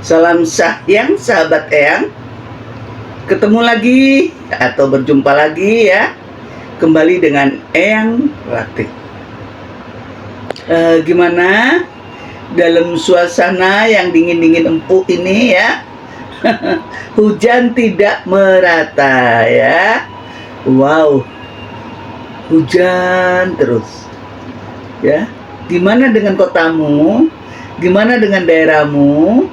Salam sayang sahabat Eyang. Ketemu lagi atau berjumpa lagi ya. Kembali dengan Eyang Ratih. Gimana dalam suasana yang dingin-dingin empuk ini ya? Hujan tidak merata ya. Wow. Hujan terus. Ya. Gimana dengan kotamu? Gimana dengan daerahmu?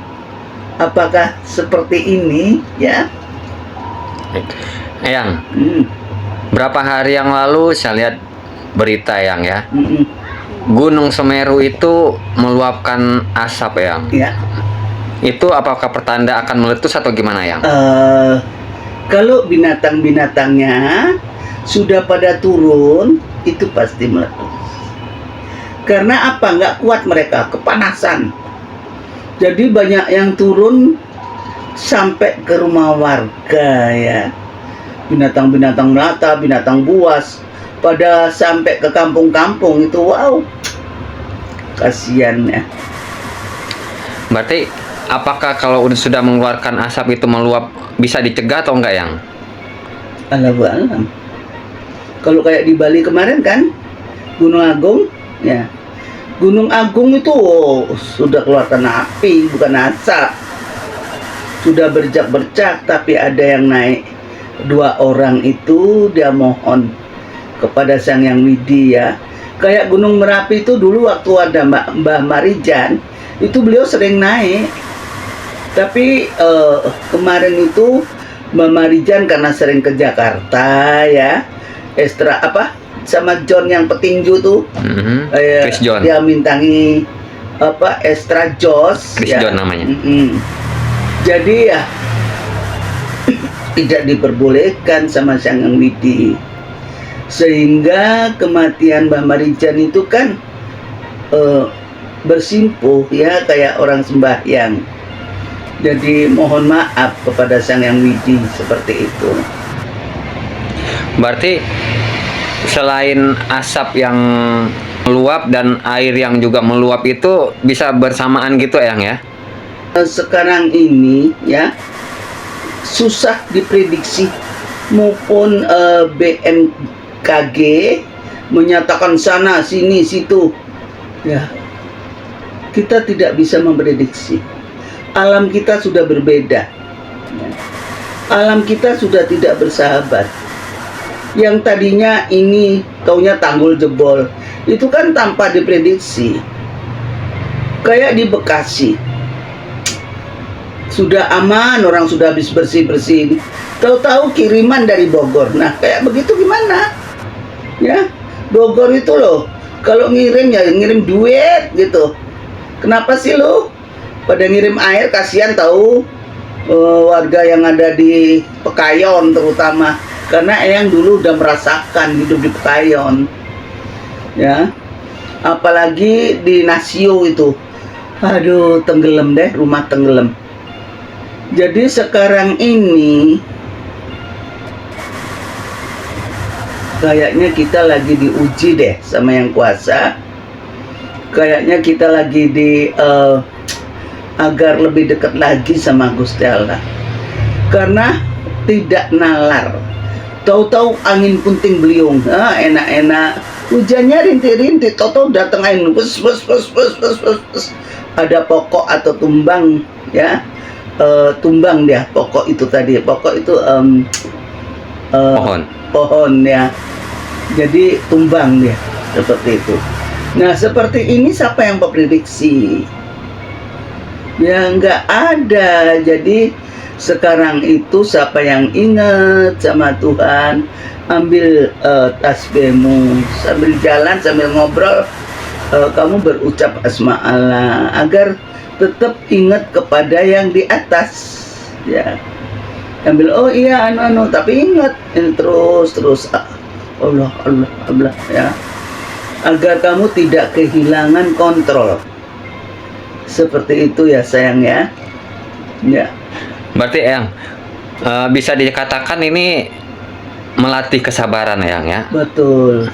Apakah seperti ini ya? Eyang, berapa hari yang lalu saya lihat berita Eyang ya, Gunung Semeru itu meluapkan asap Eyang. Ya. Itu apakah pertanda akan meletus atau gimana Eyang? Kalau binatang-binatangnya sudah pada turun, itu pasti meletus. Karena apa? Nggak kuat mereka, kepanasan. Jadi banyak yang turun sampai ke rumah warga ya. Binatang-binatang melata, binatang buas pada sampai ke kampung-kampung itu, wow. Kasihan ya. Berarti apakah kalau sudah mengeluarkan asap itu meluap bisa dicegah atau enggak Yang? Allahu alam. Kalau kayak di Bali kemarin kan, Gunung Agung ya. Gunung Agung itu sudah keluarkan api, bukan asap. Sudah bercak-bercak, tapi ada yang naik. 2 orang itu dia mohon kepada Sang Yang Widi ya. Kayak Gunung Merapi itu dulu waktu ada Mbah Marijan, itu beliau sering naik. Tapi kemarin itu Mbah Marijan karena sering ke Jakarta ya, ekstra apa sama John yang petinju tuh, Chris John. dia mintangi apa extra jos Chris ya. John namanya. Jadi ya tidak diperbolehkan sama Sang Yang Widi, sehingga kematian Mbah Marijan itu kan bersimpuh ya, kayak orang sembahyang. Jadi mohon maaf kepada Sang Yang Widi seperti itu. Berarti selain asap yang meluap dan air yang juga meluap itu bisa bersamaan gitu Eyang ya? Sekarang ini ya susah diprediksi, maupun BMKG menyatakan sana sini situ ya, kita tidak bisa memprediksi. Alam kita sudah berbeda ya. Alam kita sudah tidak bersahabat. Yang tadinya ini taunya tanggul jebol, itu kan tanpa diprediksi. Kayak di Bekasi, sudah aman, orang sudah habis bersih-bersih, tahu-tahu kiriman dari Bogor. Nah kayak begitu gimana ya? Bogor itu loh, kalau ngirim ya ngirim duit gitu. Kenapa sih lo pada ngirim air? Kasihan tahu warga yang ada di Pekayon terutama, karena Eyang dulu udah merasakan hidup di Pekayon ya. Apalagi di Nasio itu, aduh tenggelam deh, rumah tenggelam. Jadi sekarang ini kayaknya kita lagi diuji deh sama Yang Kuasa. Kayaknya kita lagi agar lebih dekat lagi sama Gusti Allah. Karena tidak nalar, tahu-tahu angin puting beliung, enak-enak, hujannya rintik-rintik, tahu-tahu datang angin, bus. Ada pokok atau tumbang ya, tumbang dia, pokok itu tadi, pokok itu pohon ya, jadi tumbang dia seperti itu. Nah seperti ini siapa yang memprediksi? Ya nggak ada. Jadi sekarang itu siapa yang ingat sama Tuhan, ambil tasbihmu sambil jalan, sambil ngobrol, kamu berucap asma Allah agar tetap ingat kepada yang di atas ya. Ambil oh iya anu tapi ingat ini terus Allah ya, agar kamu tidak kehilangan kontrol. Seperti itu ya sayang ya. Ya. Berarti Eyang bisa dikatakan ini melatih kesabaran Eyang ya? Betul.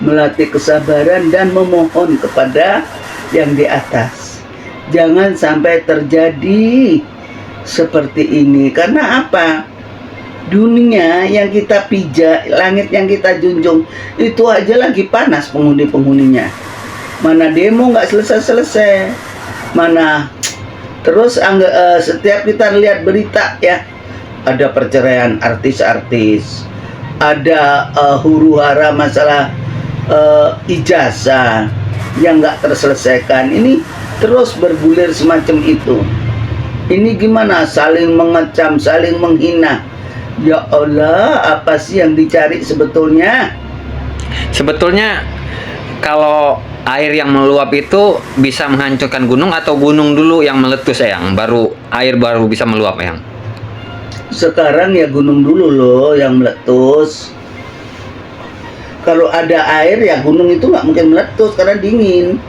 Melatih kesabaran dan memohon kepada yang di atas. Jangan sampai terjadi seperti ini. Karena apa? Dunia yang kita pijak, langit yang kita junjung, itu aja lagi panas penghuni-penghuninya. Mana demo nggak selesai-selesai. Mana terus setiap kita lihat berita ya, ada perceraian artis-artis, ada huru-hara masalah ijazah yang nggak terselesaikan. Ini terus bergulir semacam itu. Ini gimana? Saling mengecam, saling menghina. Ya Allah, apa sih yang dicari sebetulnya? Sebetulnya kalau air yang meluap itu bisa menghancurkan gunung atau gunung dulu yang meletus Eyang, baru air baru bisa meluap Eyang? Sekarang ya gunung dulu loh yang meletus. Kalau ada air ya gunung itu nggak mungkin meletus karena dingin.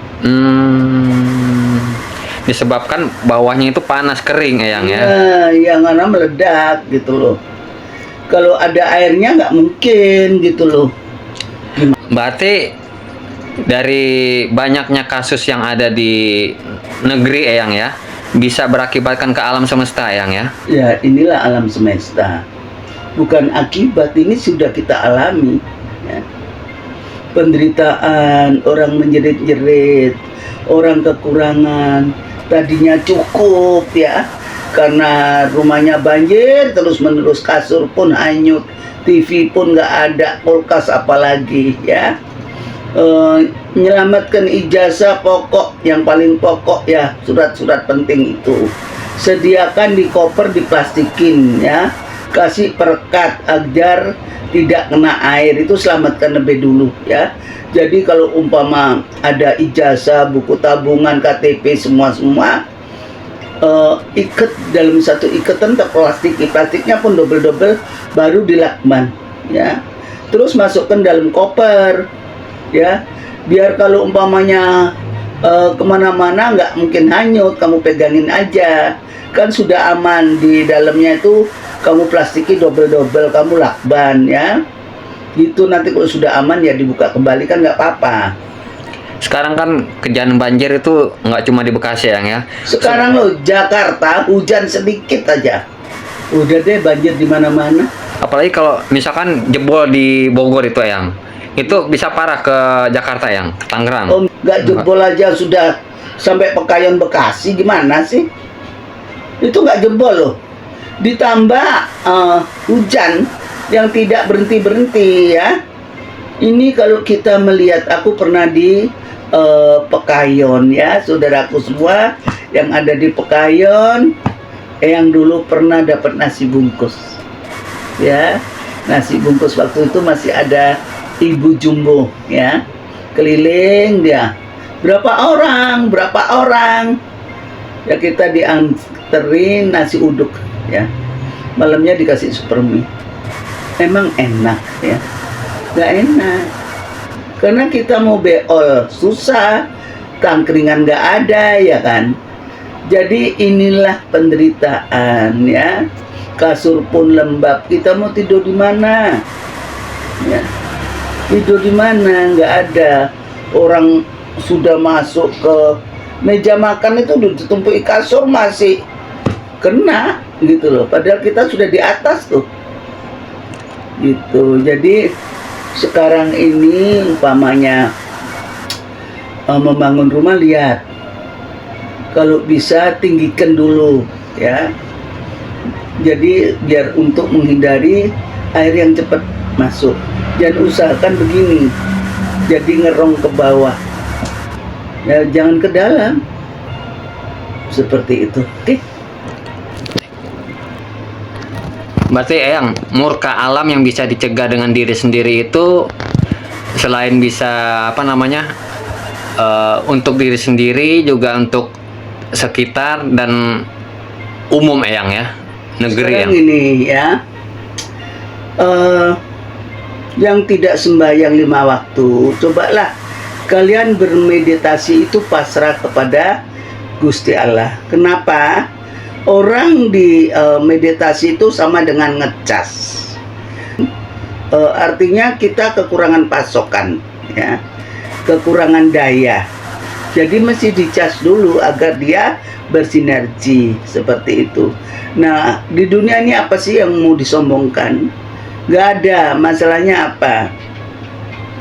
Disebabkan bawahnya itu panas kering Eyang ya? Ya karena meledak gitu loh. Kalau ada airnya nggak mungkin gitu loh. Berarti dari banyaknya kasus yang ada di negeri Eyang ya, bisa berakibatkan ke alam semesta Eyang ya? Ya inilah alam semesta. Bukan akibat, ini sudah kita alami ya. Penderitaan, orang menjerit-jerit, orang kekurangan, tadinya cukup ya, karena rumahnya banjir terus-menerus, kasur pun hanyut, TV pun nggak ada, kulkas apalagi ya. Menyelamatkan ijazah pokok, yang paling pokok ya, surat-surat penting itu sediakan di koper, diplastikin ya, kasih perekat agar tidak kena air, itu selamatkan lebih dulu ya. Jadi kalau umpama ada ijazah, buku tabungan, KTP, semua ikat dalam satu ikatan terplastik, plastiknya pun double baru dilakban ya. Terus masukkan dalam koper ya, biar kalau umpamanya kemana-mana nggak mungkin hanyut, kamu pegangin aja, kan sudah aman. Di dalamnya itu kamu plastiki double, kamu lakban ya gitu. Nanti kalau sudah aman ya dibuka kembali, kan nggak apa-apa. Sekarang kan kejadian banjir itu nggak cuma di Bekasi ya? Sekarang loh Jakarta hujan sedikit aja udah deh banjir di mana-mana. Apalagi kalau misalkan jebol di Bogor itu Eyang, itu bisa parah ke Jakarta Eyang, ke Tangerang. Oh, nggak jebol aja sudah sampai Pekayon, Bekasi, gimana sih? Itu nggak jebol loh. Ditambah hujan yang tidak berhenti-berhenti ya. Ini kalau kita melihat, aku pernah di Pekayon ya, saudaraku semua yang ada di Pekayon, yang dulu pernah dapat nasi bungkus ya. Nasi bungkus waktu itu masih ada ibu jumbo ya, keliling dia, berapa orang ya, kita dianterin nasi uduk ya, malamnya dikasih super mie. Emang enak ya? Gak enak, karena kita mau beol susah, tangkringan gak ada ya kan. Jadi inilah penderitaan ya. Kasur pun lembab, kita mau tidur di mana ya? Tidur di mana? Nggak ada. Orang sudah masuk ke meja makan itu ditumpui kasur masih kena gitu loh, padahal kita sudah di atas tuh gitu. Jadi sekarang ini umpamanya membangun rumah, lihat kalau bisa tinggikan dulu ya. Jadi biar untuk menghindari air yang cepat masuk, dan usahakan begini, jadi ngerong ke bawah ya, jangan ke dalam, seperti itu. Oke. Berarti Eyang, murka alam yang bisa dicegah dengan diri sendiri itu selain bisa untuk diri sendiri, juga untuk sekitar dan umum Eyang ya, negeri sekarang yang ini ya, yang tidak sembahyang 5 waktu, cobalah kalian bermeditasi itu pasrah kepada Gusti Allah. Kenapa? Orang di meditasi itu sama dengan ngecas. Artinya kita kekurangan pasokan ya, kekurangan daya. Jadi mesti dicas dulu agar dia bersinergi seperti itu. Nah, di dunia ini apa sih yang mau disombongkan? Gak ada. Masalahnya apa?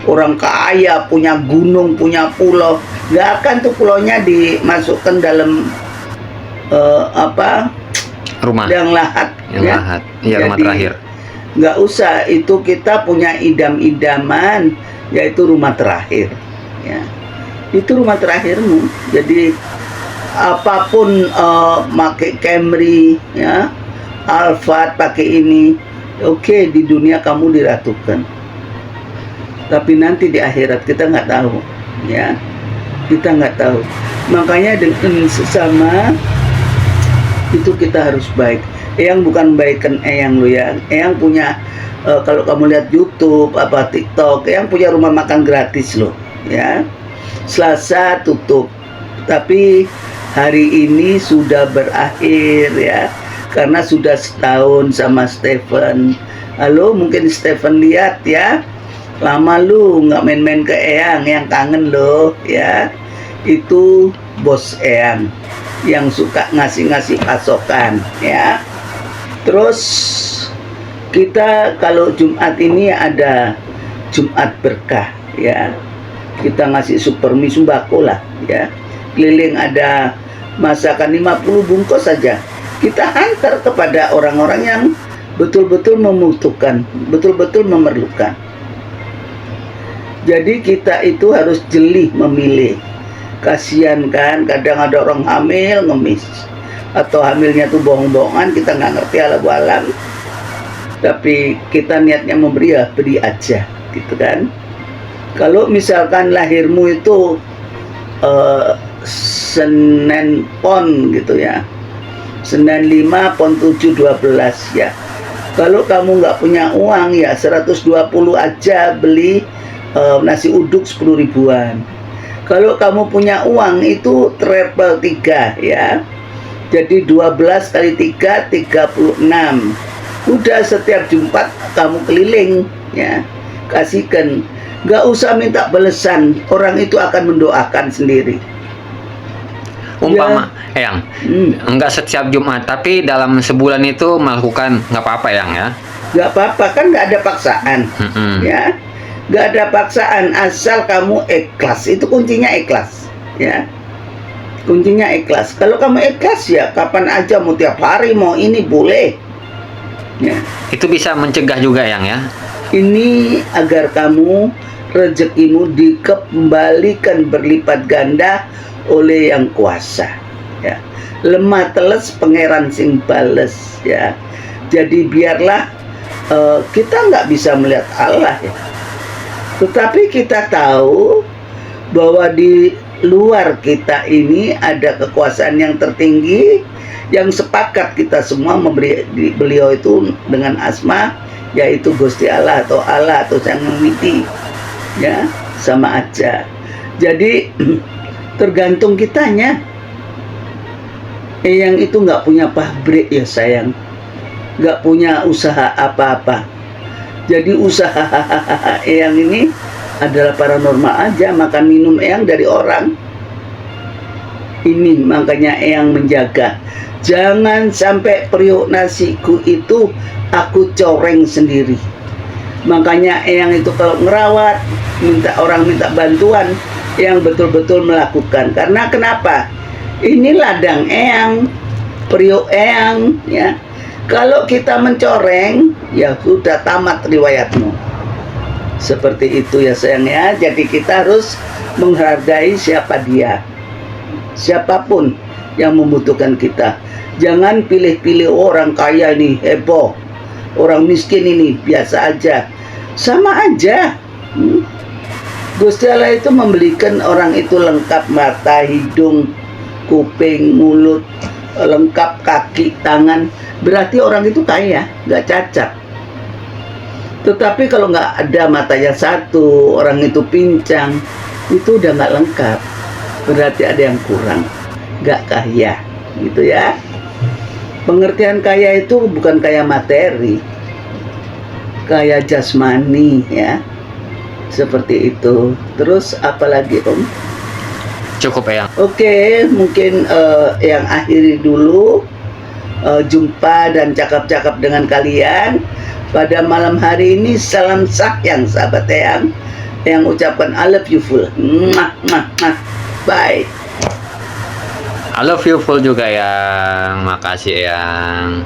Orang kaya punya gunung, punya pulau, gak akan tuh pulaunya dimasukkan dalam Rumah yang lahat, yang ya. lahat. Iya, rumah Jadi, terakhir. nggak usah, itu kita punya idam-idaman, yaitu rumah terakhir, ya. Itu rumah terakhirmu. Jadi apapun, pakai Camry, ya, Alphard, pakai ini, oke, di dunia kamu diratukan. Tapi nanti di akhirat kita nggak tahu, ya. Kita nggak tahu. Makanya dengan sesama itu kita harus baik. Eyang bukan baikkan Eyang lo ya. Eyang punya, kalau kamu lihat YouTube apa TikTok, Eyang punya rumah makan gratis loh, ya. Selasa tutup, tapi hari ini sudah berakhir, ya, karena sudah setahun sama Stephen. Halo, mungkin Stephen lihat ya, lama lu nggak main-main ke Eyang, yang kangen loh, ya. Itu bos Eyang yang suka ngasih-ngasih pasokan, ya. Terus kita kalau Jumat ini ada Jumat berkah, ya. Kita ngasih supermi sembako lah, ya. Keliling ada masakan 50 bungkus saja. Kita antar kepada orang-orang yang betul-betul membutuhkan, betul-betul memerlukan. Jadi kita itu harus jeli memilih. Kasihan kan, kadang ada orang hamil ngemis, atau hamilnya tuh bohong-bohongan, kita nggak ngerti alam, tapi kita niatnya memberi, ya beri aja, gitu kan. Kalau misalkan lahirmu itu Senin Pon gitu ya, Senin 5 Pon 7 12 ya. Kalau kamu nggak punya uang, ya 120 aja beli nasi uduk 10 ribuan. Kalau kamu punya uang itu triple 3 ya. Jadi 12 kali 3 36. Udah setiap Jumat kamu keliling, ya. Kasihkan. Gak usah minta balesan, orang itu akan mendoakan sendiri. Umpama Eyang, enggak setiap Jumat, tapi dalam sebulan itu melakukan, nggak apa-apa Eyang ya? Gak apa-apa, kan gak ada paksaan, ya. Gak ada paksaan, asal kamu ikhlas. Itu kuncinya ikhlas, ya. Kuncinya ikhlas. Kalau kamu ikhlas, ya kapan aja, mau tiap hari, mau ini boleh, ya. Itu bisa mencegah juga Eyang ya? Ini agar kamu rezekimu dikembalikan berlipat ganda oleh yang kuasa, ya. Lemah teles pangeran sing bales, ya. Jadi biarlah kita nggak bisa melihat Allah, ya. Tetapi kita tahu bahwa di luar kita ini ada kekuasaan yang tertinggi yang sepakat kita semua memberi beliau itu dengan asma, yaitu Gusti Allah atau Sang Widi, ya, sama aja. Jadi tergantung kitanya. Yang itu nggak punya pabrik ya sayang, nggak punya usaha apa-apa. Jadi usaha Eyang ini adalah paranormal aja, makan minum Eyang dari orang. Ini makanya Eyang menjaga. Jangan sampai periuk nasiku itu aku coreng sendiri. Makanya Eyang itu kalau ngerawat, minta bantuan, Eyang betul-betul melakukan. Karena kenapa? Ini ladang Eyang, periuk Eyang, ya. Kalau kita mencoreng, ya sudah tamat riwayatmu. Seperti itu ya sayang ya. Jadi kita harus menghargai siapa dia, siapapun yang membutuhkan kita. Jangan pilih-pilih orang kaya ini heboh, orang miskin ini biasa aja. Sama aja. Gusti Allah itu memberikan orang itu lengkap mata, hidung, kuping, mulut, lengkap kaki, tangan. Berarti orang itu kaya, nggak cacat. Tetapi kalau nggak ada matanya satu, orang itu pincang, itu udah nggak lengkap. Berarti ada yang kurang, nggak kaya, gitu ya. Pengertian kaya itu bukan kaya materi, kaya jasmani, ya. Seperti itu. Terus apalagi Om? cukup Eyang. Oke, mungkin yang akhiri dulu. Jumpa dan cakap-cakap dengan kalian pada malam hari ini. Salam sayang sahabat yang ucapkan I love you full. Mwah, mwah, mwah. Bye. I love you full juga Eyang. Makasih Eyang.